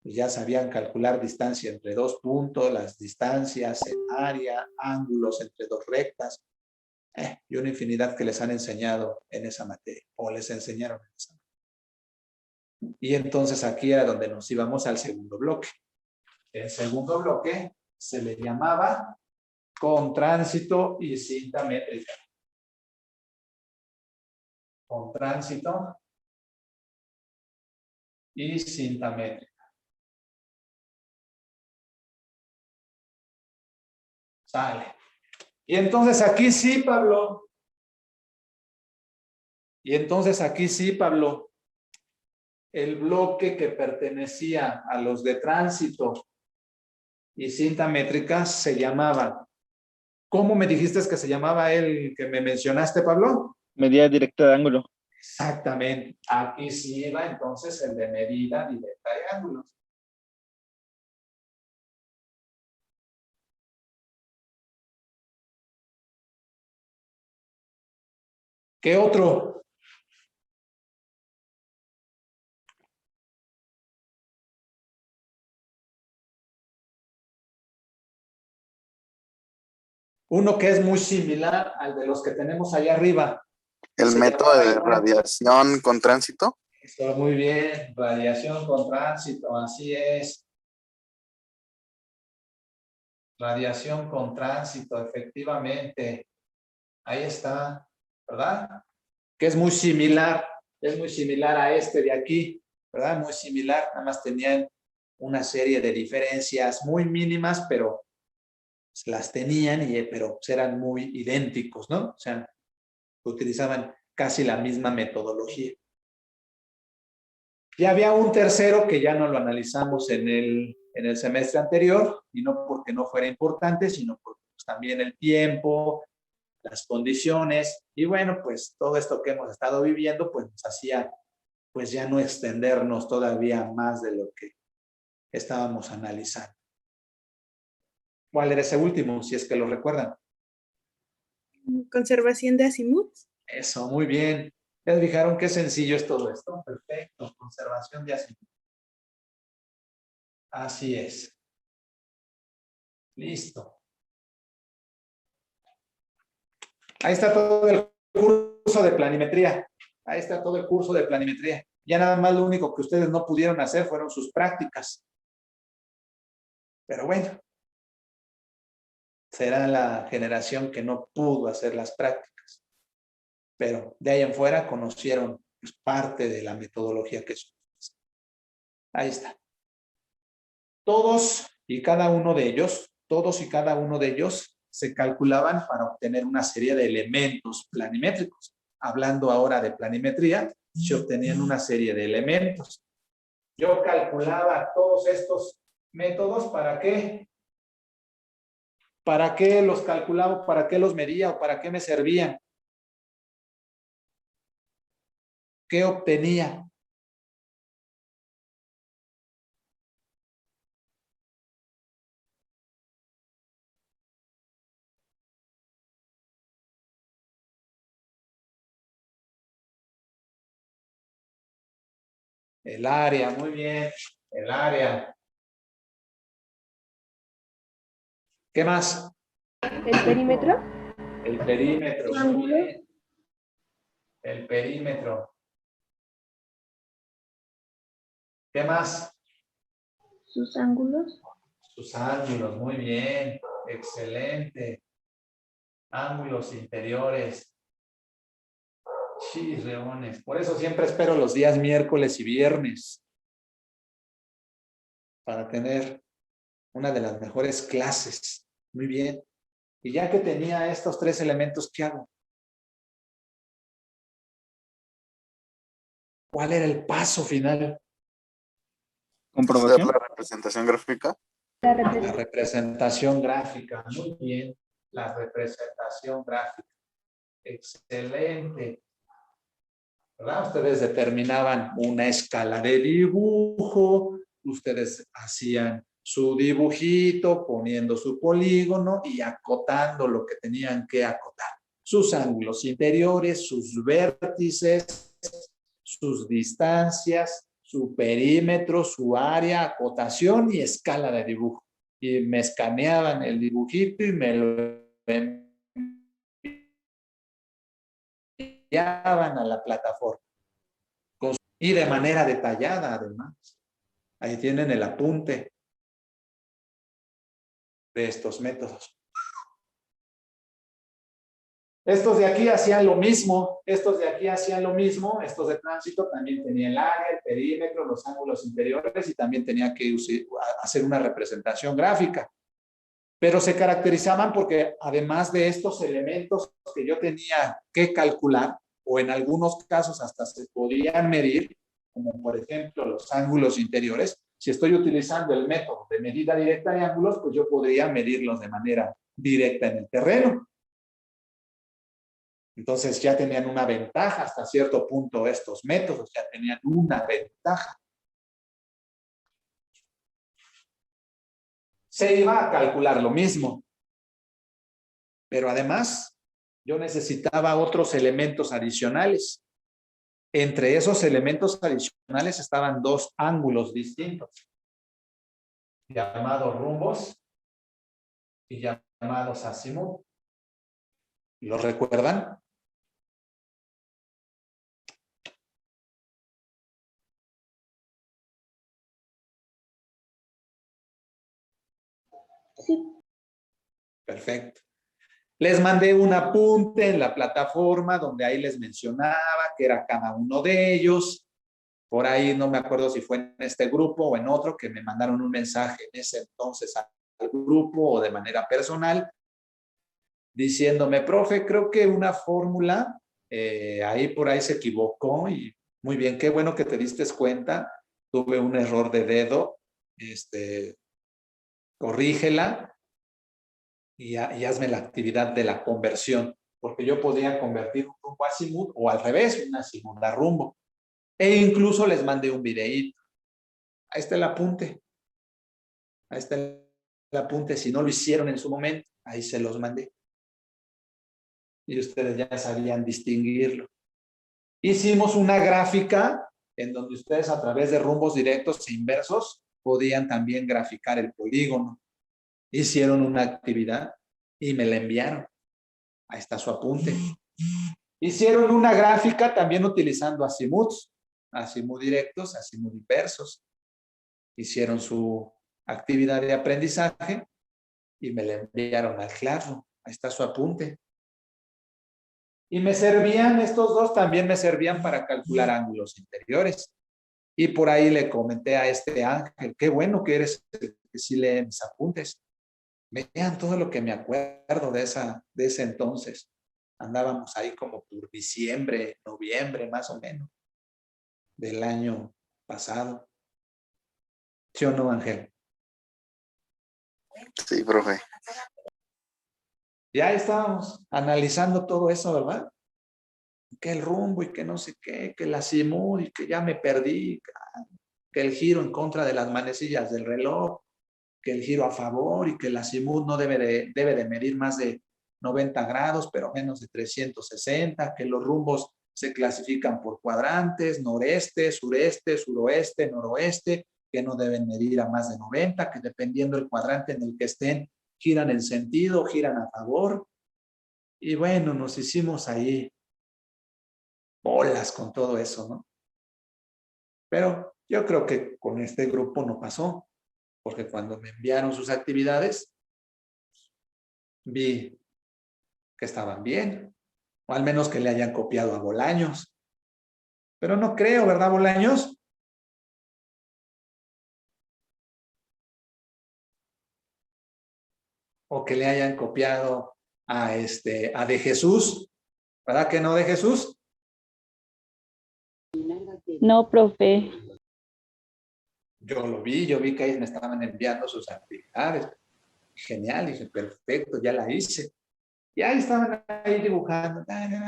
Ya sabían calcular distancia entre dos puntos, las distancias en área, ángulos entre dos rectas, y una infinidad que les han enseñado en esa materia, o les enseñaron en esa materia. Y entonces aquí era donde nos íbamos al segundo bloque. El segundo bloque se le llamaba con tránsito y cinta métrica. Con tránsito y cinta métrica. Sale. Y entonces aquí sí, Pablo. Y entonces aquí sí, Pablo. El bloque que pertenecía a los de tránsito y cinta métrica se llamaba. ¿Cómo me dijiste que se llamaba el que me mencionaste, Pablo? Medida directa de ángulo. Exactamente. Aquí sí iba entonces el de medida directa de ángulos. ¿Qué otro? Uno que es muy similar al de los que tenemos allá arriba. El método de radiación con tránsito. Eso, muy bien. Radiación con tránsito, así es. Radiación con tránsito, efectivamente. Ahí está, ¿verdad? Que es muy similar a este de aquí, ¿verdad? Muy similar, nada más tenían una serie de diferencias muy mínimas, pero las tenían, pero eran muy idénticos, ¿no? O sea, utilizaban casi la misma metodología. Y había un tercero que ya no lo analizamos en el semestre anterior, y no porque no fuera importante, sino porque pues, también el tiempo, las condiciones, y bueno, pues todo esto que hemos estado viviendo, pues nos hacía pues ya no extendernos todavía más de lo que estábamos analizando. ¿Cuál era ese último, si es que lo recuerdan? Conservación de azimuts. Eso, muy bien. ¿Ya fijaron qué sencillo es todo esto? Perfecto, conservación de azimut. Así es. Listo. Ahí está todo el curso de planimetría. Ahí está todo el curso de planimetría. Ya nada más lo único que ustedes no pudieron hacer fueron sus prácticas. Pero bueno, será la generación que no pudo hacer las prácticas. Pero de ahí en fuera conocieron pues, parte de la metodología que es. Ahí está. Todos y cada uno de ellos se calculaban para obtener una serie de elementos planimétricos. Hablando ahora de planimetría, se obtenían una serie de elementos. Yo calculaba todos estos métodos, ¿para qué? ¿Para qué los calculaba? ¿Para qué los medía? ¿O para qué me servían? ¿Qué obtenía? El área, muy bien. El área. ¿Qué más? El perímetro. El perímetro, muy bien. El perímetro. ¿Qué más? Sus ángulos. Sus ángulos, muy bien. Excelente. Ángulos interiores. Chirreones. Por eso siempre espero los días miércoles y viernes. Para tener una de las mejores clases. Muy bien. Y ya que tenía estos tres elementos, ¿qué hago? ¿Cuál era el paso final? Hacer la representación gráfica. La representación gráfica. Muy bien. La representación gráfica. Excelente. ¿Verdad? Ustedes determinaban una escala de dibujo. Ustedes hacían su dibujito, poniendo su polígono y acotando lo que tenían que acotar. Sus ángulos interiores, sus vértices, sus distancias, su perímetro, su área, acotación y escala de dibujo. Y me escaneaban el dibujito y me lo enviaban a la plataforma. Y de manera detallada, además. Ahí tienen el apunte de estos métodos. Estos de aquí hacían lo mismo, estos de de tránsito también tenían el área, el perímetro, los ángulos interiores y también tenía que hacer una representación gráfica. Pero se caracterizaban porque además de estos elementos que yo tenía que calcular, o en algunos casos hasta se podían medir, como por ejemplo los ángulos interiores, si estoy utilizando el método de medida directa de ángulos, pues yo podría medirlos de manera directa en el terreno. Entonces ya tenían una ventaja hasta cierto punto estos métodos, ya tenían una ventaja. Se iba a calcular lo mismo, pero además yo necesitaba otros elementos adicionales. Entre esos elementos adicionales estaban dos ángulos distintos, llamados rumbos y llamados azimut. ¿Los recuerdan? Sí. Perfecto. Les mandé un apunte en la plataforma donde ahí les mencionaba que era cada uno de ellos. Por ahí no me acuerdo si fue en este grupo o en otro que me mandaron un mensaje en ese entonces al grupo o de manera personal diciéndome, profe, creo que una fórmula ahí por ahí se equivocó y muy bien, qué bueno que te diste cuenta. Tuve un error de dedo, corrígela y hazme la actividad de la conversión, porque yo podía convertir un rumbo a azimut o al revés, un azimut a rumbo. E incluso les mandé un videíto. Ahí está el apunte. Ahí está el apunte. Si no lo hicieron en su momento, ahí se los mandé. Y ustedes ya sabían distinguirlo. Hicimos una gráfica en donde ustedes a través de rumbos directos e inversos podían también graficar el polígono. Hicieron una actividad y me la enviaron. Ahí está su apunte. Hicieron una gráfica también utilizando azimuts, azimut directos, azimut inversos. Hicieron su actividad de aprendizaje y me la enviaron al claro. Ahí está su apunte. Y me servían, estos dos también me servían para calcular ángulos interiores. Y por ahí le comenté a este Ángel, qué bueno que eres el que sí lee mis apuntes. Vean todo lo que me acuerdo de ese entonces. Andábamos ahí como por diciembre, noviembre, más o menos, del año pasado. ¿Sí o no, Ángel? Sí, profe. Ya estábamos analizando todo eso, ¿verdad? Que el rumbo y que no sé qué, que la azimut y que ya me perdí, que el giro en contra de las manecillas del reloj, que el giro a favor y que el azimut no debe de medir más de 90 grados, pero menos de 360, que los rumbos se clasifican por cuadrantes, noreste, sureste, suroeste, noroeste, que no deben medir a más de 90, que dependiendo del cuadrante en el que estén, giran en sentido, giran a favor. Y bueno, nos hicimos ahí bolas con todo eso, ¿no? Pero yo creo que con este grupo no pasó, porque cuando me enviaron sus actividades, vi que estaban bien, o al menos que le hayan copiado a Bolaños. Pero no creo, ¿verdad, Bolaños? O que le hayan copiado a De Jesús, ¿verdad que no, De Jesús? No, profe. Yo vi que ahí me estaban enviando sus actividades. Genial, dije, perfecto, ya la hice. Y ahí estaban ahí dibujando.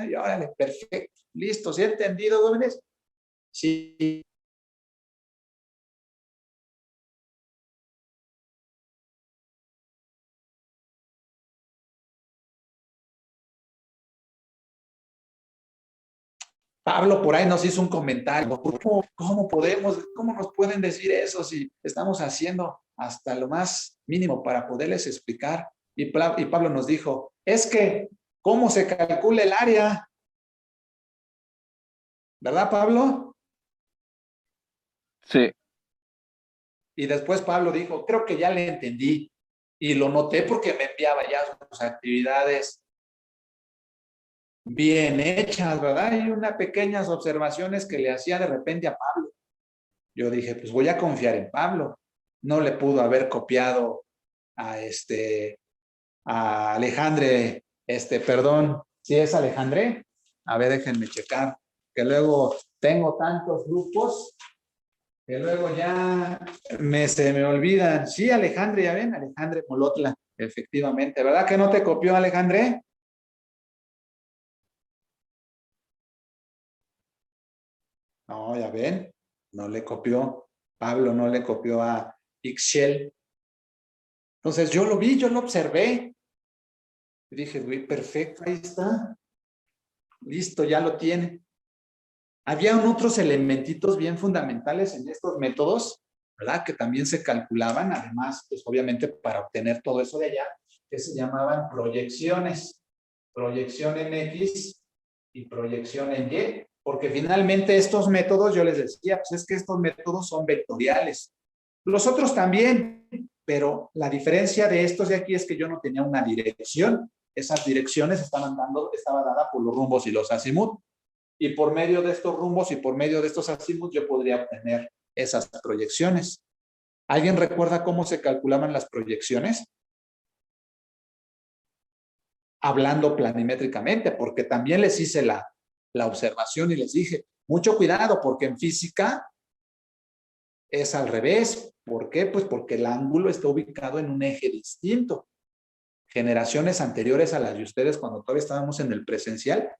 Y órale, perfecto, listo, ¿sí entendido, jóvenes? Sí. Pablo por ahí nos hizo un comentario. ¿Cómo nos pueden decir eso si estamos haciendo hasta lo más mínimo para poderles explicar? Y Pablo nos dijo, es que, ¿cómo se calcula el área? ¿Verdad, Pablo? Sí. Y después Pablo dijo, creo que ya le entendí. Y lo noté porque me enviaba ya sus actividades bien hechas, ¿verdad? Y unas pequeñas observaciones que le hacía de repente a Pablo. Yo dije, pues voy a confiar en Pablo. No le pudo haber copiado a Alejandre, perdón, ¿sí es Alejandre? A ver, déjenme checar, que luego tengo tantos grupos que luego ya se me olvidan. Sí, Alejandre, ya ven, Alejandre Molotla, efectivamente. ¿Verdad que no te copió, Alejandre? No, ya ven, no le copió. Pablo no le copió a Ixchel. Entonces yo lo vi, yo lo observé. Y dije, güey, perfecto, ahí está. Listo, ya lo tiene. Había otros elementitos bien fundamentales en estos métodos, ¿verdad? Que también se calculaban, además, pues obviamente para obtener todo eso de allá, que se llamaban proyecciones. Proyección en X y proyección en Y, porque finalmente estos métodos, yo les decía, pues es que estos métodos son vectoriales. Los otros también, pero la diferencia de estos de aquí es que yo no tenía una dirección. Esas direcciones estaba dada por los rumbos y los azimut. Y por medio de estos rumbos y por medio de estos azimut yo podría obtener esas proyecciones. ¿Alguien recuerda cómo se calculaban las proyecciones? Hablando planimétricamente, porque también les hice la observación y les dije, mucho cuidado, porque en física es al revés. ¿Por qué? Pues porque el ángulo está ubicado en un eje distinto. Generaciones anteriores a las de ustedes, cuando todavía estábamos en el presencial,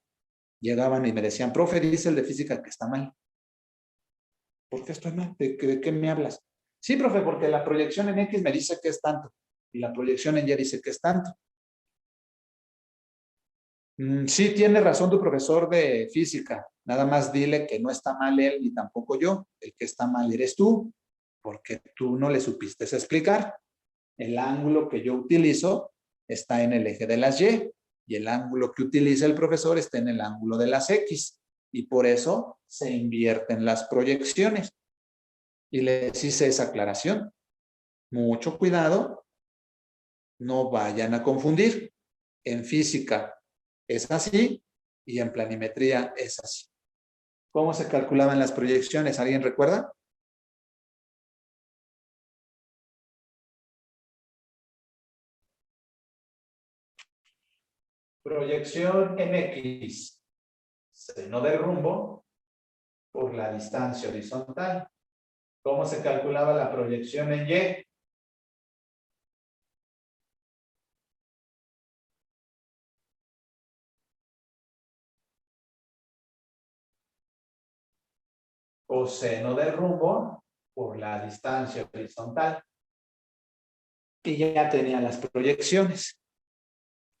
llegaban y me decían, profe, dice el de física que está mal. ¿Por qué estoy mal? ¿De qué me hablas? Sí, profe, porque la proyección en X me dice que es tanto y la proyección en Y dice que es tanto. Sí, tiene razón tu profesor de física. Nada más dile que no está mal él ni tampoco yo. El que está mal eres tú, porque tú no le supiste explicar. El ángulo que yo utilizo está en el eje de las y el ángulo que utiliza el profesor está en el ángulo de las X. Y por eso se invierten las proyecciones. Y les hice esa aclaración. Mucho cuidado, no vayan a confundir. En física es así y en planimetría es así. ¿Cómo se calculaban las proyecciones? ¿Alguien recuerda? Proyección en X, seno del rumbo por la distancia horizontal. ¿Cómo se calculaba la proyección en Y? Coseno del rumbo por la distancia horizontal. Y ya tenía las proyecciones,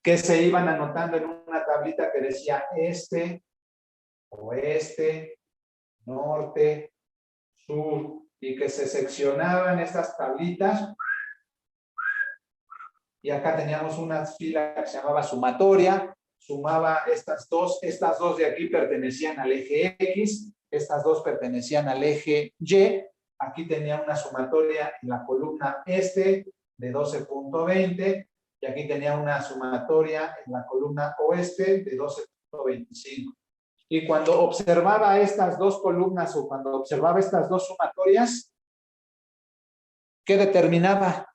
que se iban anotando en una tablita que decía oeste, norte, sur, y que se seccionaban estas tablitas. Y acá teníamos una fila que se llamaba sumatoria, sumaba estas dos de aquí pertenecían al eje X, estas dos pertenecían al eje Y, aquí tenía una sumatoria en la columna este de 12.20 y aquí tenía una sumatoria en la columna oeste de 12.25. Y cuando observaba estas dos columnas o cuando observaba estas dos sumatorias, ¿qué determinaba?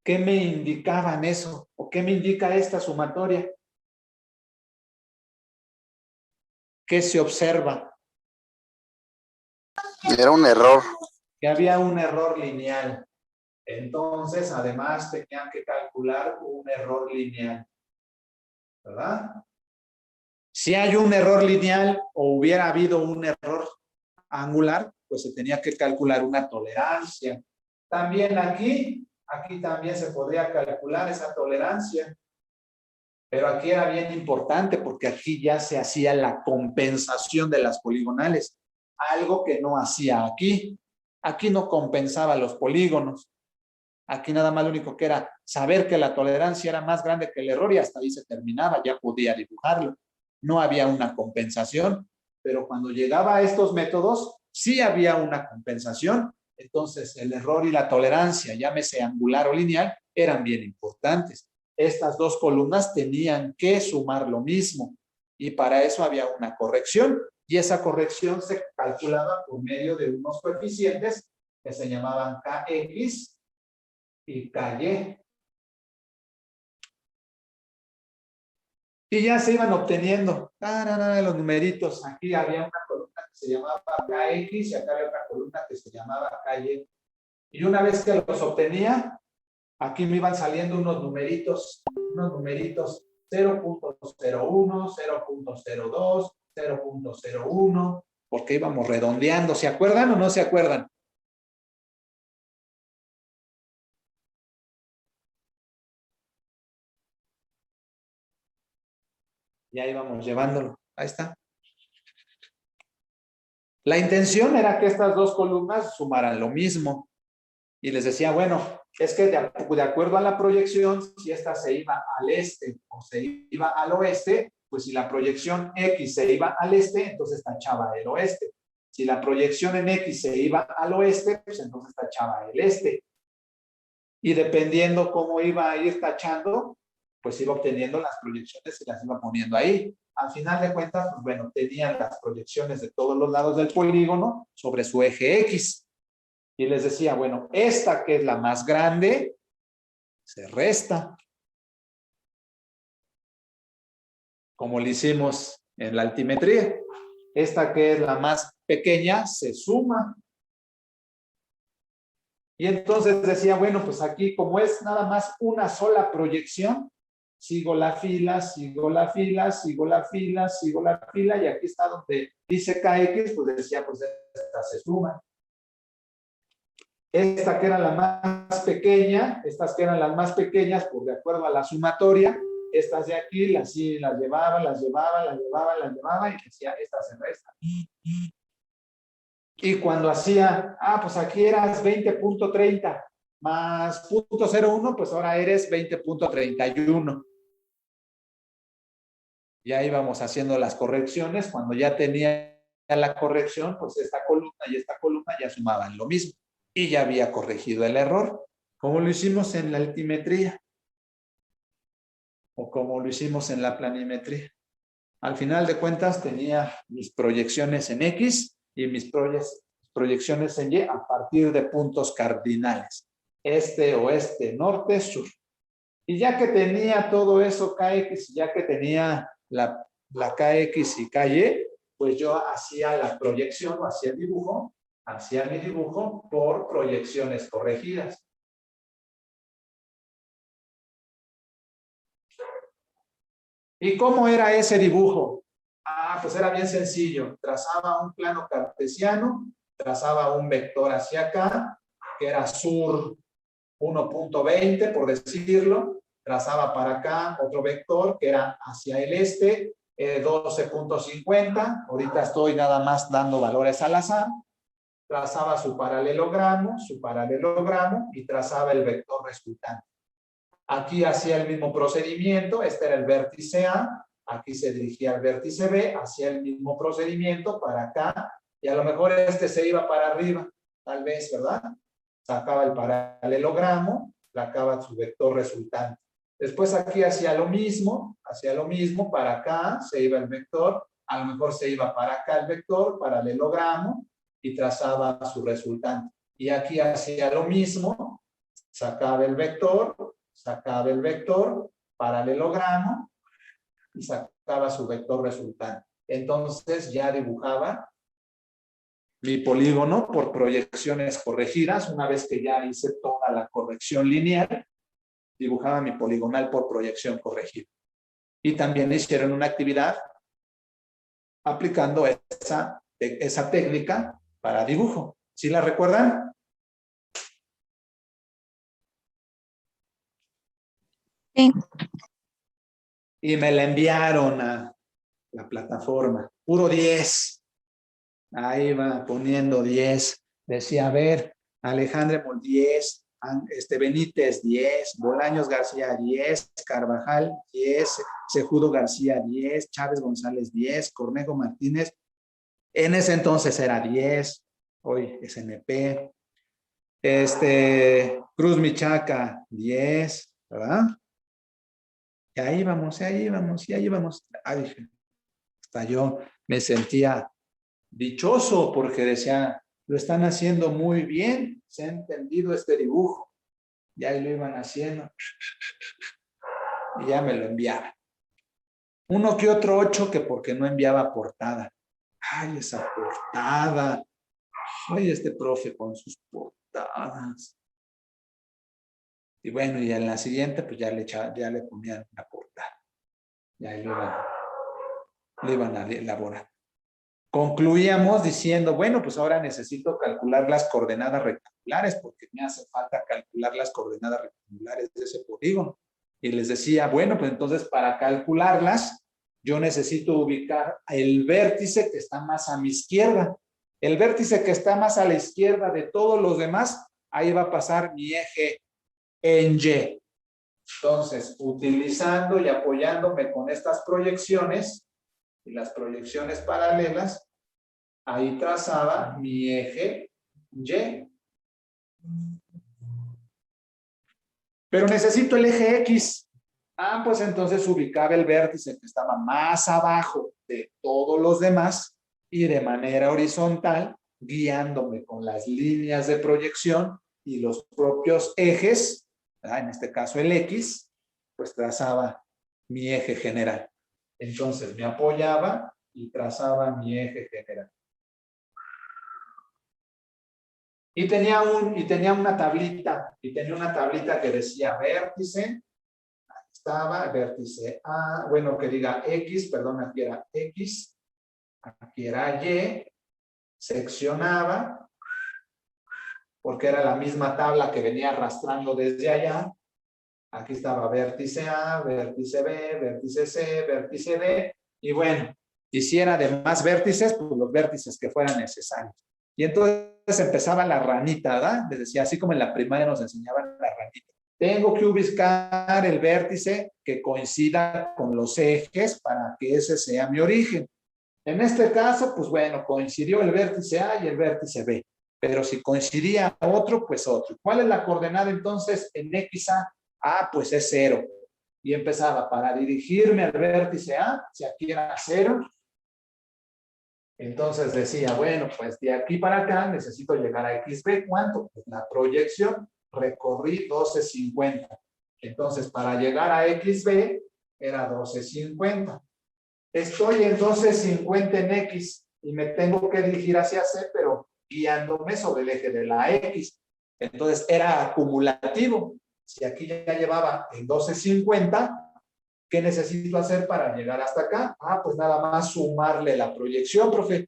¿Qué me indicaban eso? ¿O qué me indica esta sumatoria? ¿Qué se observa? Era un error. Que había un error lineal. Entonces, además, tenían que calcular un error lineal. ¿Verdad? Si hay un error lineal o hubiera habido un error angular, pues se tenía que calcular una tolerancia. También aquí Aquí también se podría calcular esa tolerancia. Pero aquí era bien importante porque aquí ya se hacía la compensación de las poligonales. Algo que no hacía aquí. Aquí no compensaba los polígonos. Aquí nada más lo único que era saber que la tolerancia era más grande que el error y hasta ahí se terminaba, ya podía dibujarlo. No había una compensación, pero cuando llegaba a estos métodos, sí había una compensación. Entonces, el error y la tolerancia, llámese angular o lineal, eran bien importantes. Estas dos columnas tenían que sumar lo mismo y para eso había una corrección y esa corrección se calculaba por medio de unos coeficientes que se llamaban Kx y KY. Y ya se iban obteniendo los numeritos. Aquí había una columna que se llamaba KX y acá había otra columna que se llamaba KY. Y una vez que los obtenía, aquí me iban saliendo unos numeritos 0.01, 0.02, 0.01, porque íbamos redondeando. ¿Se acuerdan o no se acuerdan? Ya íbamos llevándolo. Ahí está. La intención era que estas dos columnas sumaran lo mismo. Y les decía, bueno, es que de acuerdo a la proyección, si esta se iba al este o se iba al oeste, pues si la proyección X se iba al este, entonces tachaba el oeste. Si la proyección en X se iba al oeste, pues entonces tachaba el este. Y dependiendo cómo iba a ir tachando, pues iba obteniendo las proyecciones y las iba poniendo ahí. Al final de cuentas, pues bueno, tenían las proyecciones de todos los lados del polígono sobre su eje X. Y les decía, bueno, esta que es la más grande, se resta. Como lo hicimos en la altimetría. Esta que es la más pequeña, se suma. Y entonces decía, bueno, pues aquí como es nada más una sola proyección, sigo la fila, sigo la fila, sigo la fila, sigo la fila, y aquí está donde dice KX, pues decía, pues esta se suma. Esta que era la más pequeña, estas que eran las más pequeñas, pues de acuerdo a la sumatoria, estas de aquí las llevaba, y decía, esta se resta. Y cuando hacía, pues aquí eras 20.30 más 0.01, pues ahora eres 20.31. Ya íbamos haciendo las correcciones. Cuando ya tenía la corrección, pues esta columna y esta columna ya sumaban lo mismo. Y ya había corregido el error, como lo hicimos en la altimetría o como lo hicimos en la planimetría. Al final de cuentas tenía mis proyecciones en X y mis proyecciones en Y a partir de puntos cardinales. Este, oeste, norte, sur. Y ya que tenía todo eso KX, ya que tenía la KX y KY, pues yo hacía la proyección o hacía mi dibujo por proyecciones corregidas. ¿Y cómo era ese dibujo? Pues era bien sencillo. Trazaba un plano cartesiano, trazaba un vector hacia acá, que era sur 1.20, por decirlo. Trazaba para acá otro vector, que era hacia el este, 12.50. Ahorita estoy nada más dando valores al azar. Trazaba su paralelogramo y trazaba el vector resultante. Aquí hacía el mismo procedimiento, este era el vértice A, aquí se dirigía al vértice B, hacía el mismo procedimiento para acá, y a lo mejor este se iba para arriba, tal vez, ¿verdad? Sacaba el paralelogramo, sacaba su vector resultante. Después aquí hacía lo mismo, para acá se iba el vector, a lo mejor se iba para acá el vector, paralelogramo, y trazaba su resultante. Y aquí hacía lo mismo, sacaba el vector, paralelogramo, y sacaba su vector resultante. Entonces ya dibujaba mi polígono por proyecciones corregidas. Una vez que ya hice toda la corrección lineal, dibujaba mi poligonal por proyección corregida. Y también hicieron una actividad aplicando esa técnica para dibujo. ¿Sí la recuerdan? Sí. Y me la enviaron a la plataforma. Puro 10. Ahí va poniendo 10. Decía, a ver, Alejandre Mol 10, Benítez 10, Bolaños García 10, Carvajal 10, Cejudo García 10, Chávez González 10, Cornejo Martínez, en ese entonces era 10, hoy es NP, Cruz Michaca 10, ¿verdad? Y ahí vamos, y ahí vamos, y ahí vamos. Ay, hasta yo me sentía dichoso porque decía, lo están haciendo muy bien, se ha entendido este dibujo. Y ahí lo iban haciendo y ya me lo enviaban. Uno que otro 8 que porque no enviaba portada. Ay, esa portada. Ay, este profe con sus portadas. Y bueno, y en la siguiente pues ya le ponían la portada. Ya lo iban a elaborar. Concluíamos diciendo, bueno, pues ahora necesito calcular las coordenadas rectangulares porque me hace falta calcular las coordenadas rectangulares de ese polígono. Y les decía, bueno, pues entonces para calcularlas, yo necesito ubicar el vértice que está más a mi izquierda. El vértice que está más a la izquierda de todos los demás, ahí va a pasar mi eje en Y. Entonces, utilizando y apoyándome con estas proyecciones y las proyecciones paralelas, ahí trazaba mi eje Y. Pero necesito el eje X. Pues entonces ubicaba el vértice que estaba más abajo de todos los demás y de manera horizontal, guiándome con las líneas de proyección y los propios ejes, ¿verdad? En este caso el X, pues trazaba mi eje general. Entonces me apoyaba y trazaba mi eje general. Y tenía una tablita que decía vértice, estaba vértice A, bueno, que diga X, perdón, aquí era X, aquí era Y, seccionaba, porque era la misma tabla que venía arrastrando desde allá. Aquí estaba vértice A, vértice B, vértice C, vértice D, y bueno, y si era de más vértices, pues los vértices que fueran necesarios. Y entonces empezaba la ranita, ¿verdad? Les decía, así como en la primaria nos enseñaban la ranita. Tengo que ubicar el vértice que coincida con los ejes para que ese sea mi origen. En este caso, pues bueno, coincidió el vértice A y el vértice B. Pero si coincidía otro, pues otro. ¿Cuál es la coordenada entonces en XA? Pues es 0. Y empezaba para dirigirme al vértice A, si aquí era 0. Entonces decía, bueno, pues de aquí para acá necesito llegar a XB. ¿Cuánto? Pues la proyección, recorrí 12.50. Entonces, para llegar a XB era 12.50. Estoy en 12.50 en X y me tengo que dirigir hacia C, pero guiándome sobre el eje de la X. Entonces, era acumulativo. Si aquí ya llevaba en 12.50, ¿qué necesito hacer para llegar hasta acá? Pues nada más sumarle la proyección, profe.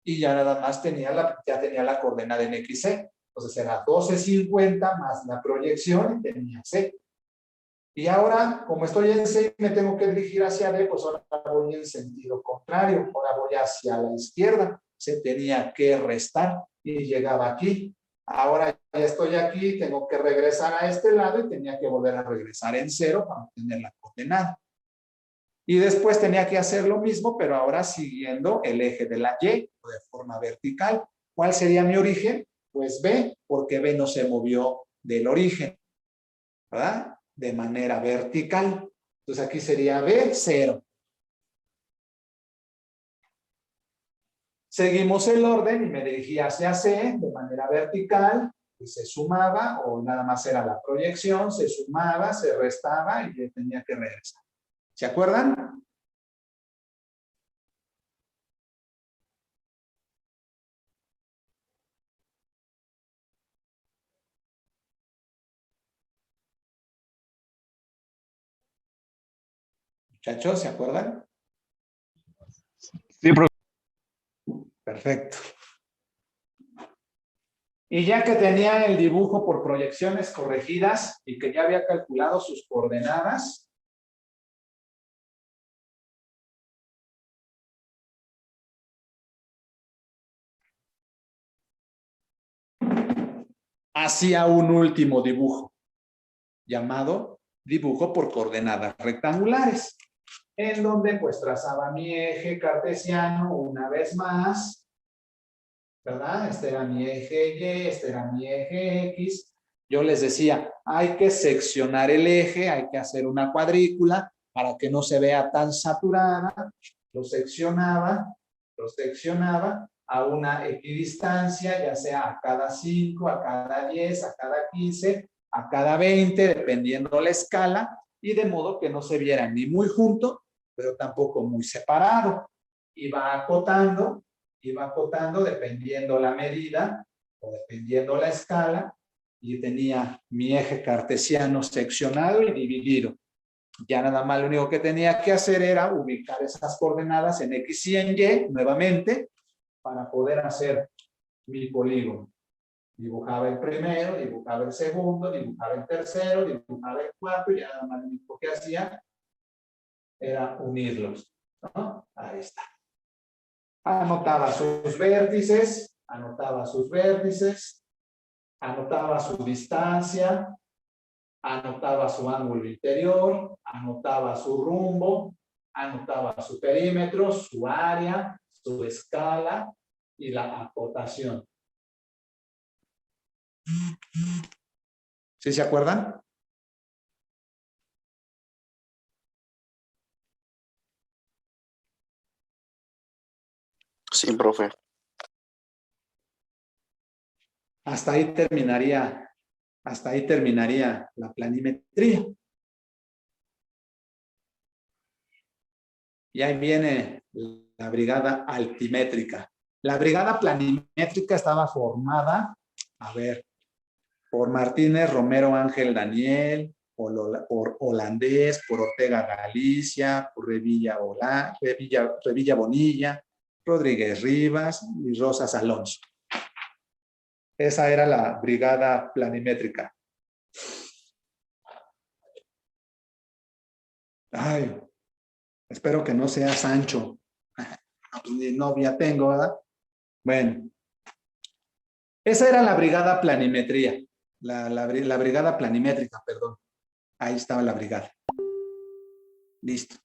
Y ya nada más tenía la coordenada en XC. Entonces era 12.50 más la proyección y tenía C. Y ahora, como estoy en C y me tengo que dirigir hacia D, pues ahora voy en sentido contrario. Ahora voy hacia la izquierda. Se tenía que restar y llegaba aquí. Ahora ya estoy aquí, tengo que regresar a este lado y tenía que volver a regresar en 0 para obtener la coordenada. Y después tenía que hacer lo mismo, pero ahora siguiendo el eje de la Y de forma vertical. ¿Cuál sería mi origen? Pues B, porque B no se movió del origen, ¿verdad? De manera vertical. Entonces aquí sería B, 0. Seguimos el orden y me dirigí hacia C de manera vertical y se sumaba o nada más era la proyección, se sumaba, se restaba y tenía que regresar. ¿Se acuerdan? Muchachos, ¿se acuerdan? Sí, profe. Perfecto. Y ya que tenía el dibujo por proyecciones corregidas y que ya había calculado sus coordenadas, hacía un último dibujo, llamado dibujo por coordenadas rectangulares, en donde pues trazaba mi eje cartesiano una vez más, ¿verdad? Este era mi eje Y, este era mi eje X. Yo les decía, hay que seccionar el eje, hay que hacer una cuadrícula para que no se vea tan saturada. Lo seccionaba a una equidistancia, ya sea a cada 5, a cada 10, a cada 15, a cada 20, dependiendo la escala, y de modo que no se vieran ni muy junto, pero tampoco muy separado. Iba acotando dependiendo la medida o dependiendo la escala, y tenía mi eje cartesiano seccionado y dividido. Ya nada más lo único que tenía que hacer era ubicar esas coordenadas en X y en Y nuevamente para poder hacer mi polígono. Dibujaba el primero, dibujaba el segundo, dibujaba el tercero, dibujaba el cuarto, y ya nada más lo único que hacía era unirlos, ¿no? Ahí está. Anotaba sus vértices, anotaba su distancia, anotaba su ángulo interior, anotaba su rumbo, anotaba su perímetro, su área, su escala y la acotación. ¿Sí se acuerdan? Sí, profe. Hasta ahí terminaría la planimetría. Y ahí viene la brigada altimétrica. La brigada planimétrica estaba formada, por Martínez, Romero, Ángel, Daniel, por Holandés, por Ortega Galicia, por Revilla Bonilla, Rodríguez Rivas y Rosas Alonso. Esa era la brigada planimétrica. Ay, espero que no sea Sancho. Ni novia tengo, ¿verdad? Bueno, esa era la brigada planimetría. La brigada planimétrica, perdón. Ahí estaba la brigada. Listo.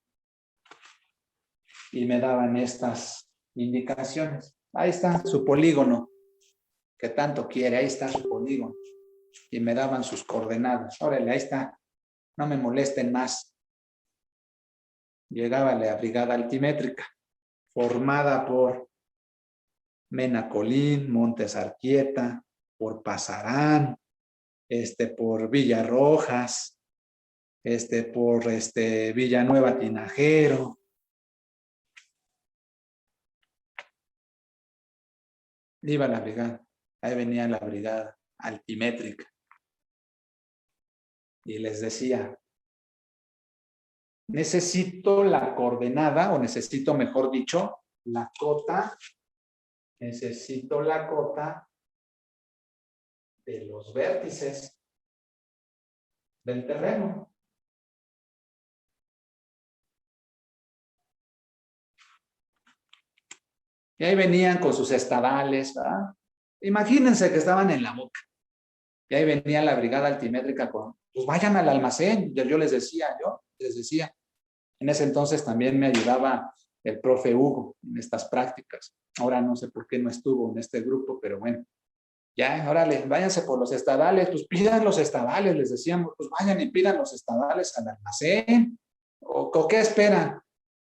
Y me daban estas indicaciones. Ahí está su polígono, que tanto quiere. Ahí está su polígono. Y me daban sus coordenadas. Órale, ahí está. No me molesten más. Llegaba la brigada altimétrica, formada por Mena Colín, Montes Arquieta, por Pasarán, por Villarrojas, por Villanueva Tinajero. Iba la brigada, ahí venía la brigada altimétrica. Y les decía, necesito la coordenada, o necesito, mejor dicho, la cota. Necesito la cota de los vértices del terreno. Y ahí venían con sus estadales, ¿verdad? Imagínense que estaban en la boca. Y ahí venía la brigada altimétrica con, pues vayan al almacén. Yo les decía. En ese entonces también me ayudaba el profe Hugo en estas prácticas. Ahora no sé por qué no estuvo en este grupo, pero bueno. Ya, órale, váyanse por los estadales, pues pidan los estadales, les decíamos, pues vayan y pidan los estadales al almacén. ¿O qué esperan?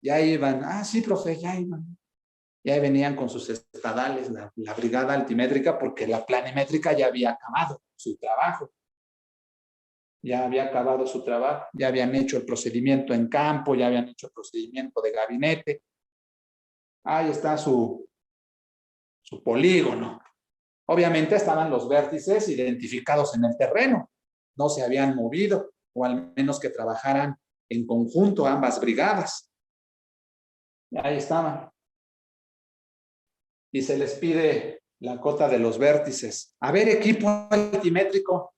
Ya iban, sí, profe, ya iban. Y ahí venían con sus estadales, la brigada altimétrica, porque la planimétrica ya había acabado su trabajo. Ya habían hecho el procedimiento en campo, ya habían hecho el procedimiento de gabinete. Ahí está su polígono. Obviamente estaban los vértices identificados en el terreno, no se habían movido, o al menos que trabajaran en conjunto ambas brigadas. Y ahí estaban. Y se les pide la cota de los vértices. A ver, equipo altimétrico,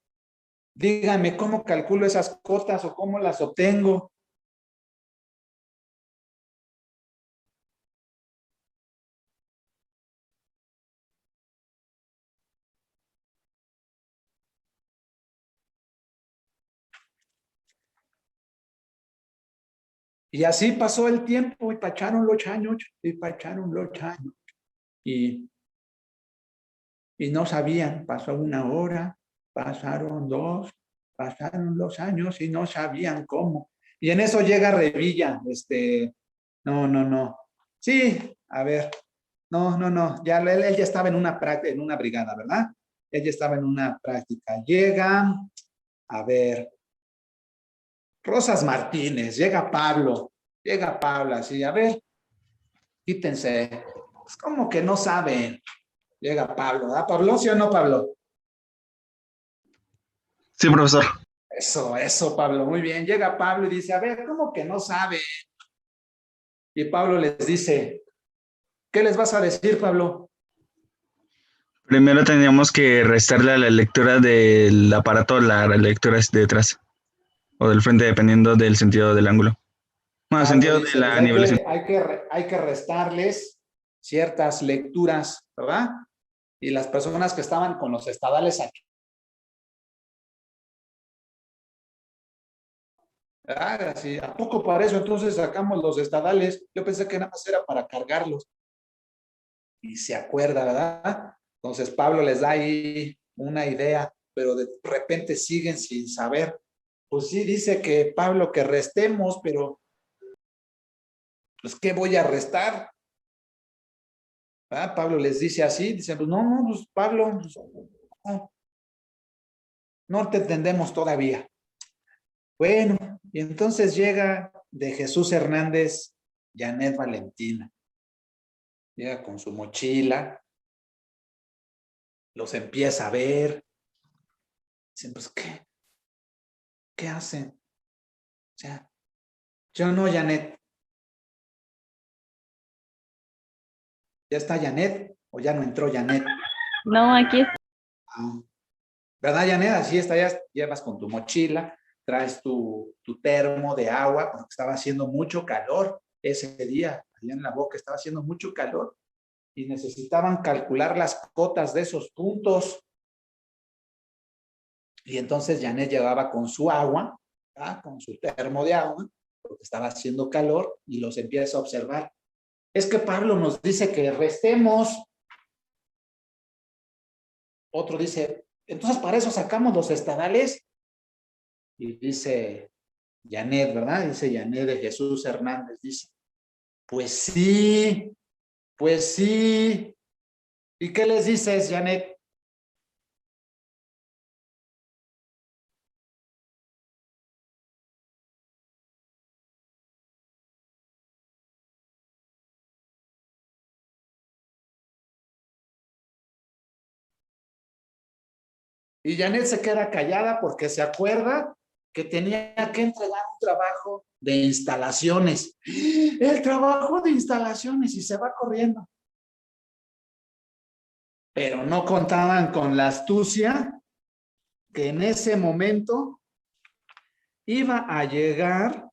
dígame cómo calculo esas cotas o cómo las obtengo. Y así pasó el tiempo y pasaron los años, y no sabían, pasó una hora, pasaron dos, pasaron los años y no sabían cómo. Y en eso llega Revilla, no. Sí, a ver, no, ya él ya estaba en una práctica, en una brigada, ¿verdad? Él ya estaba en una práctica. Llega, a ver, Rosas Martínez, llega Pablo, así, a ver, quítense. Es como que no saben. Llega Pablo, ¿verdad, Pablo? ¿Sí o no, Pablo? Sí, profesor. Eso, Pablo, muy bien. Llega Pablo y dice, a ver, ¿cómo que no sabe? Y Pablo les dice, ¿qué les vas a decir, Pablo? Primero teníamos que restarle a la lectura del aparato la lectura es detrás o del frente, dependiendo del sentido del ángulo. Bueno, Pablo sentido de dice, la pues nivelación. hay que restarles ciertas lecturas, ¿verdad? Y las personas que estaban con los estadales aquí, ¿verdad? Así, ¿a poco para eso entonces sacamos los estadales? Yo pensé que nada más era para cargarlos. Y se acuerda, ¿verdad? Entonces Pablo les da ahí una idea, pero de repente siguen sin saber. Pues sí, dice que Pablo que restemos, pero pues ¿qué voy a restar? ¿Verdad? Pablo les dice así, dice, pues no, pues Pablo, pues, no te entendemos todavía. Bueno, y entonces llega de Jesús Hernández, Janet Valentina. Llega con su mochila, los empieza a ver. Dicen, pues, ¿qué hacen? O sea, yo no, Janet. ¿Ya está Janet o ya no entró Janet? No, aquí está. Ah, ¿verdad, Janet? Así está, ya llevas con tu mochila, traes tu termo de agua, porque estaba haciendo mucho calor ese día, allá en la boca estaba haciendo mucho calor y necesitaban calcular las cotas de esos puntos. Y entonces Janet llevaba con su agua, ¿verdad? Con su termo de agua, porque estaba haciendo calor y los empieza a observar. Es que Pablo nos dice que restemos. Otro dice, entonces para eso sacamos los estadales. Y dice Janet, ¿verdad? Dice Janet de Jesús Hernández, dice, pues sí, pues sí. ¿Y qué les dices, Janet? Y Janet se queda callada porque se acuerda que tenía que entregar un trabajo de instalaciones. El trabajo de instalaciones y se va corriendo. Pero no contaban con la astucia que en ese momento iba a llegar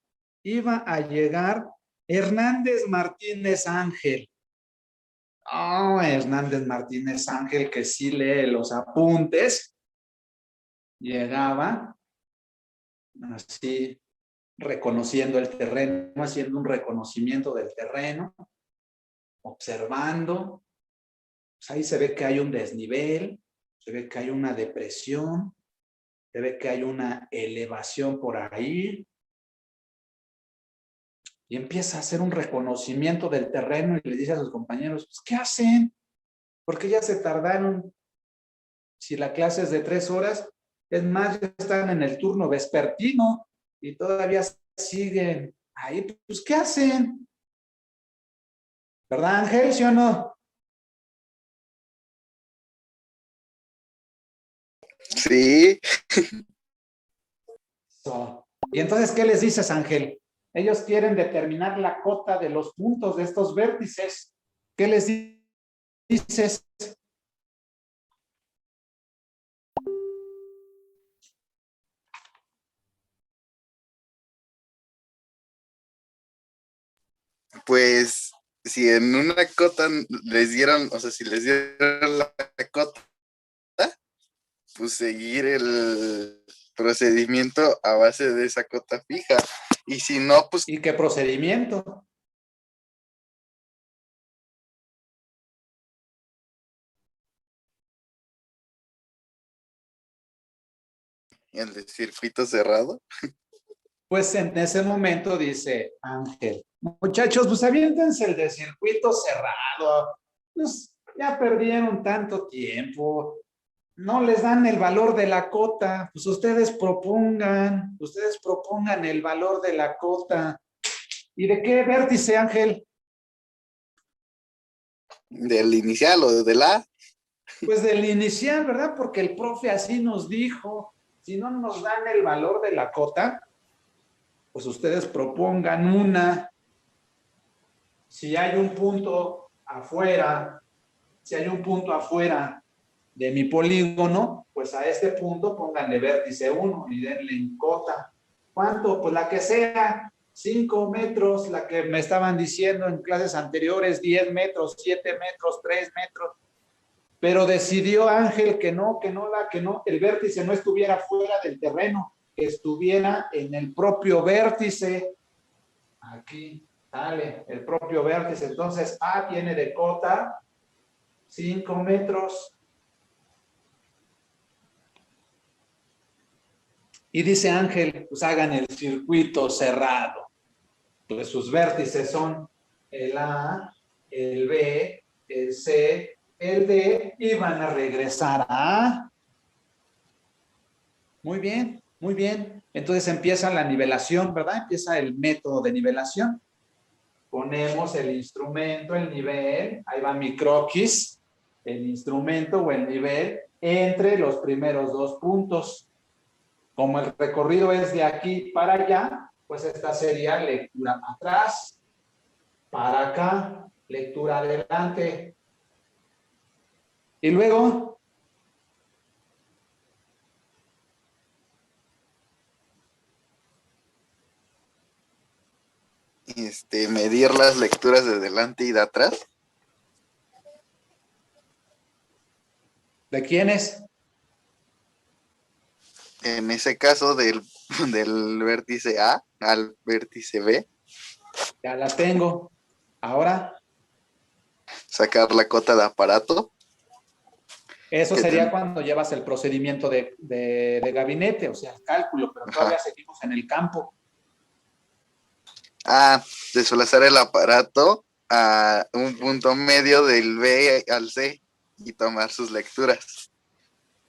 Hernández Martínez Ángel. Oh, Hernández Martínez Ángel, que sí lee los apuntes, llegaba así reconociendo el terreno, haciendo un reconocimiento del terreno, observando. Pues ahí se ve que hay un desnivel, se ve que hay una depresión, se ve que hay una elevación por ahí. Y empieza a hacer un reconocimiento del terreno y le dice a sus compañeros, pues, ¿qué hacen? Porque ya se tardaron. Si la clase es de 3 horas, es más, ya están en el turno vespertino y todavía siguen ahí. Pues, ¿qué hacen? ¿Verdad, Ángel? ¿Sí o no? Sí, Y entonces, ¿qué les dices, Ángel? Ellos quieren determinar la cota de los puntos de estos vértices. ¿Qué les dices? Pues si en una cota les dieron, o sea, si les dieron la cota, pues seguir el procedimiento a base de esa cota fija. Y si no, pues ¿Y qué procedimiento? el de circuito cerrado. Pues en ese momento dice Ángel, muchachos, pues aviéntense el de circuito cerrado. Pues ya perdieron tanto tiempo. No les dan el valor de la cota. Pues ustedes propongan el valor de la cota. ¿Y de qué vértice, Ángel? Del inicial o del A. Pues del inicial, ¿verdad? Porque el profe así nos dijo. Si no nos dan el valor de la cota, pues ustedes propongan una. Si hay un punto afuera, de mi polígono, pues a este punto pónganle vértice 1 y denle en cota. ¿Cuánto? Pues la que sea, 5 metros, la que me estaban diciendo en clases anteriores, 10 metros, 7 metros, 3 metros. Pero decidió Ángel que no, el vértice no estuviera fuera del terreno, que estuviera en el propio vértice. Aquí, dale, el propio vértice. Entonces, A tiene de cota 5 metros. Y dice Ángel, pues hagan el circuito cerrado. Pues sus vértices son el A, el B, el C, el D, y van a regresar a A. Muy bien, muy bien. Entonces empieza la nivelación, ¿verdad? Empieza el método de nivelación. Ponemos el instrumento, el nivel, ahí va mi croquis, el instrumento o el nivel entre los primeros dos puntos. Como el recorrido es de aquí para allá, pues esta sería lectura atrás, para acá, lectura adelante. Y luego, medir las lecturas de delante y de atrás. ¿de quiénes? En ese caso, del vértice A al vértice B, Ya la tengo. Ahora, sacar la cota de aparato. eso sería cuando llevas el procedimiento de gabinete, o sea, el cálculo, pero todavía seguimos en el campo. Desplazar el aparato a un punto medio del B al C y tomar sus lecturas.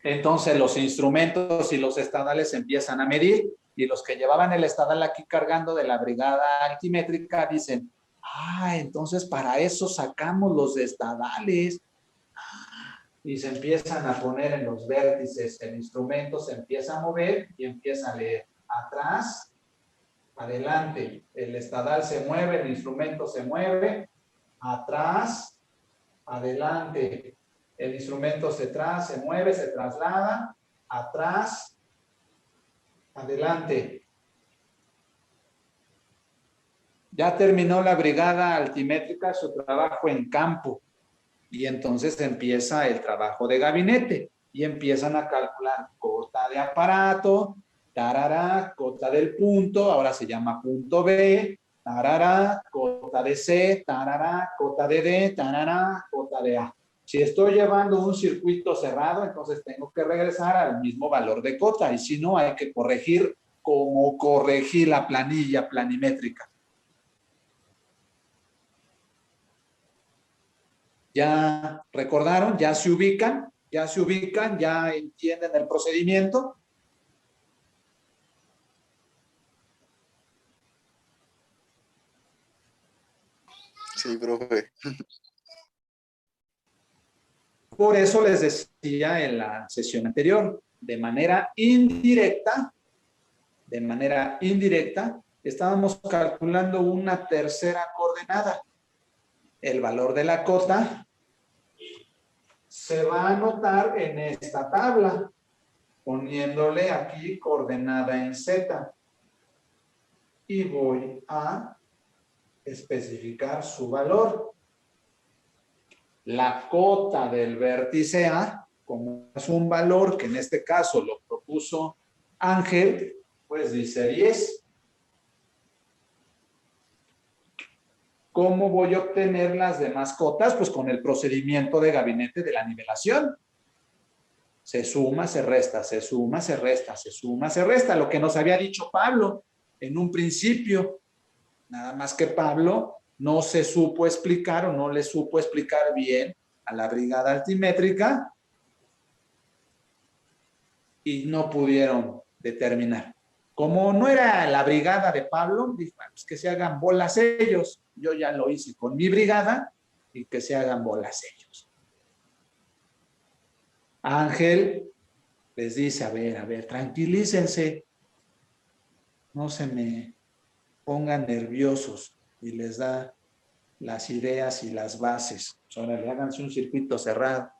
Entonces los instrumentos y los estadales empiezan a medir y los que llevaban el estadal aquí cargando de la brigada altimétrica dicen, entonces para eso sacamos los estadales. Y se empiezan a poner en los vértices, el instrumento se empieza a mover y empieza a leer atrás, adelante, el estadal se mueve, el instrumento se mueve, atrás, adelante, el instrumento se mueve, se traslada, atrás, adelante. Ya terminó la brigada altimétrica su trabajo en campo y entonces empieza el trabajo de gabinete y empiezan a calcular cota de aparato, tarará, cota del punto, ahora se llama punto B, tarará, cota de C, tarará, cota de D, tarará, cota de A. Si estoy llevando un circuito cerrado, entonces tengo que regresar al mismo valor de cota y si no hay que corregir como corregí la planilla planimétrica. ¿Ya recordaron? ¿Ya se ubican? ¿Ya entienden el procedimiento? Sí, profe. Por eso les decía en la sesión anterior, de manera indirecta, estábamos calculando una tercera coordenada. El valor de la cota se va a anotar en esta tabla, poniéndole aquí coordenada en Z. Y voy a especificar su valor. La cota del vértice A, como es un valor que en este caso lo propuso Ángel, pues dice 10. ¿Cómo voy a obtener las demás cotas? Pues con el procedimiento de gabinete de la nivelación. Se suma, se resta, se suma, se resta, se suma, se resta. Lo que nos había dicho Pablo en un principio. Nada más que Pablo no se supo explicar o no le supo explicar bien a la brigada altimétrica y no pudieron determinar. Como no era la brigada de Pablo, dijo, pues que se hagan bolas ellos. Yo ya lo hice con mi brigada y que se hagan bolas ellos. Ángel les dice, a ver, tranquilícense. No se me pongan nerviosos, y les da las ideas y las bases. Ahora le háganse un circuito cerrado.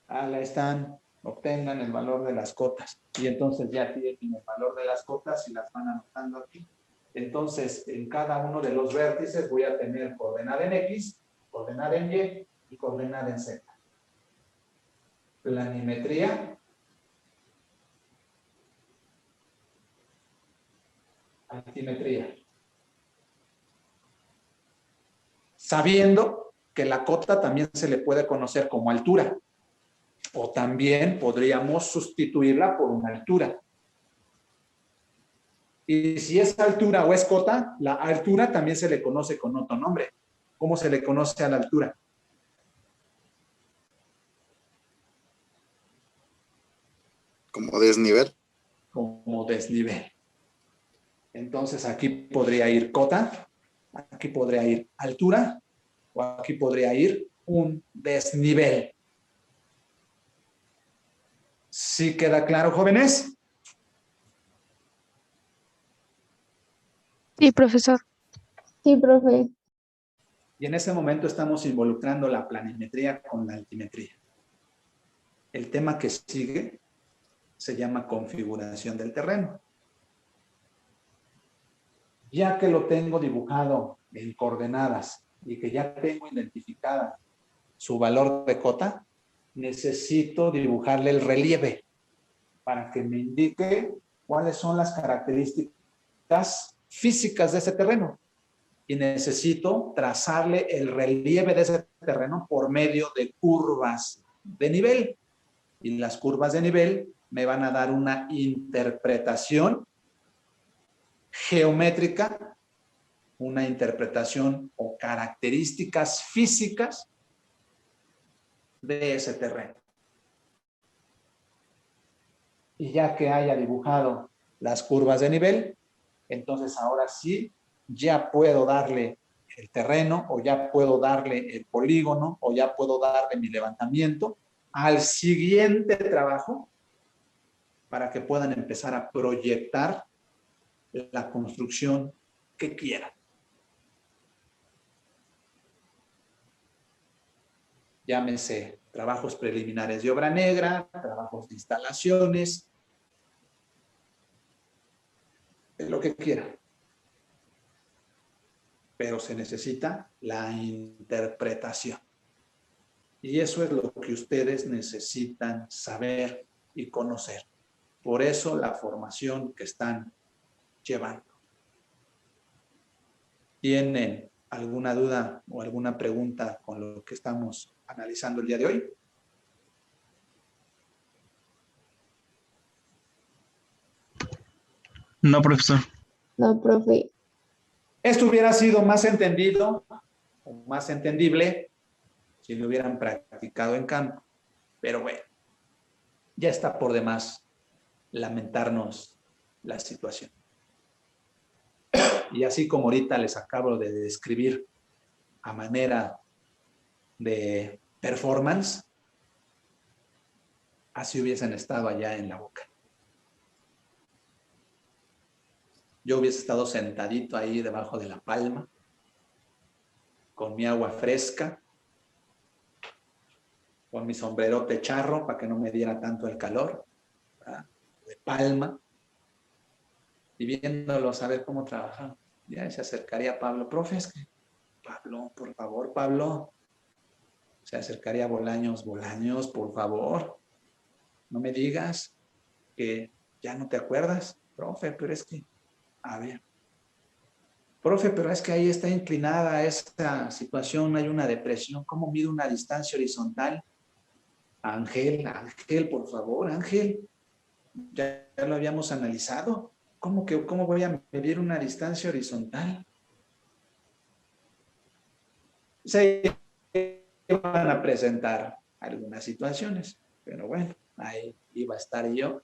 Ahí están, obtengan el valor de las cotas. Y entonces ya tienen el valor de las cotas y las van anotando aquí. Entonces, en cada uno de los vértices voy a tener coordenada en X, coordenada en Y y coordenada en Z. Planimetría. Altimetría. Sabiendo que la cota también se le puede conocer como altura, o también podríamos sustituirla por una altura. Y si es altura o es cota, la altura también se le conoce con otro nombre. ¿Cómo se le conoce a la altura? Como desnivel. Como desnivel. Entonces aquí podría ir cota, aquí podría ir altura, o aquí podría ir un desnivel. ¿Sí queda claro, jóvenes? Sí, profesor. Sí, profe. Y en ese momento estamos involucrando la planimetría con la altimetría. El tema que sigue se llama configuración del terreno. Ya que lo tengo dibujado en coordenadas y que ya tengo identificada su valor de cota, necesito dibujarle el relieve para que me indique cuáles son las características físicas de ese terreno. Y necesito trazarle el relieve de ese terreno por medio de curvas de nivel. Y las curvas de nivel me van a dar una interpretación geométrica, una interpretación o características físicas de ese terreno. Y ya que haya dibujado las curvas de nivel, entonces ahora sí ya puedo darle el terreno, o ya puedo darle el polígono, o ya puedo darle mi levantamiento al siguiente trabajo para que puedan empezar a proyectar la construcción que quieran. Llámese trabajos preliminares de obra negra, trabajos de instalaciones, lo que quieran. Pero se necesita la interpretación. Y eso es lo que ustedes necesitan saber y conocer. Por eso la formación que están llevando. ¿Tienen alguna duda o alguna pregunta con lo que estamos analizando el día de hoy? No, profesor. No, profe. Esto hubiera sido más entendido o más entendible si lo hubieran practicado en campo. Pero bueno, ya está por demás lamentarnos la situación. Y así como ahorita les acabo de describir a manera de performance, así hubiesen estado allá en la boca. Yo hubiese estado sentadito ahí debajo de la palma, con mi agua fresca, con mi sombrerote charro para que no me diera tanto el calor, ¿verdad? De palma, y viéndolos a ver cómo trabajan. Ya se acercaría Pablo. Profe, es que Pablo, por favor, Pablo. Se acercaría Bolaños. Bolaños, por favor. No me digas que ya no te acuerdas. Profe, pero es que, a ver. Profe, pero es que ahí está inclinada esta situación, hay una depresión. ¿Cómo mido una distancia horizontal? Ángel, Ángel, por favor, Ángel. Ya lo habíamos analizado. ¿Cómo voy a medir una distancia horizontal? Se iban a presentar algunas situaciones, pero bueno, ahí iba a estar yo,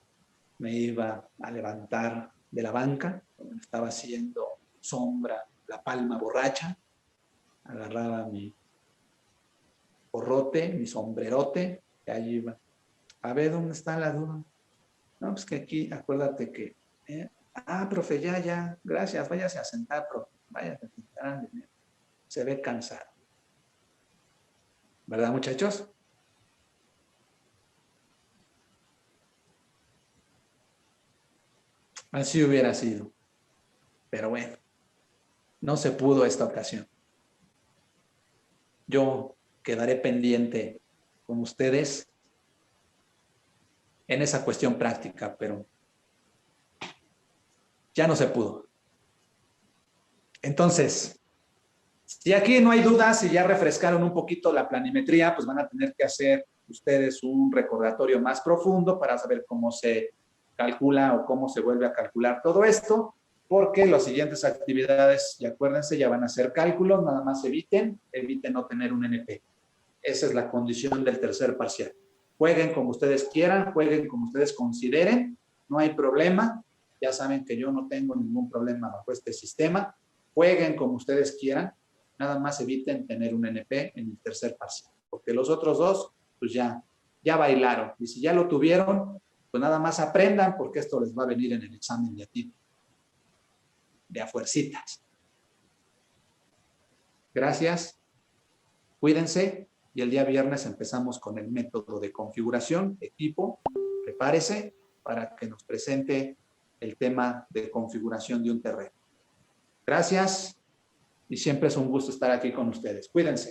me iba a levantar de la banca, donde estaba haciendo sombra, la palma borracha, agarraba mi porrote, mi sombrerote, y ahí iba. A ver, ¿dónde está la duda? No, pues que aquí, acuérdate que, profe, ya, gracias, váyase a sentar, profe, váyase a sentar, se ve cansado. ¿Verdad, muchachos? Así hubiera sido. Pero bueno, no se pudo esta ocasión. Yo quedaré pendiente con ustedes en esa cuestión práctica, pero ya no se pudo. Entonces, si aquí no hay dudas y ya refrescaron un poquito la planimetría, pues van a tener que hacer ustedes un recordatorio más profundo para saber cómo se calcula o cómo se vuelve a calcular todo esto, porque las siguientes actividades, y acuérdense, ya van a ser cálculos, nada más eviten no tener un NP. Esa es la condición del tercer parcial. Jueguen como ustedes quieran, jueguen como ustedes consideren, no hay problema. Ya saben que yo no tengo ningún problema bajo este sistema. Jueguen como ustedes quieran, nada más eviten tener un NP en el tercer parcial, porque los otros dos, pues ya bailaron. Y si ya lo tuvieron, pues nada más aprendan, porque esto les va a venir en el examen de a ti, de a fuercitas. Gracias, cuídense. Y el día viernes empezamos con el método de configuración, equipo, prepárese para que nos presente el tema de configuración de un terreno. Gracias y siempre es un gusto estar aquí con ustedes. Cuídense.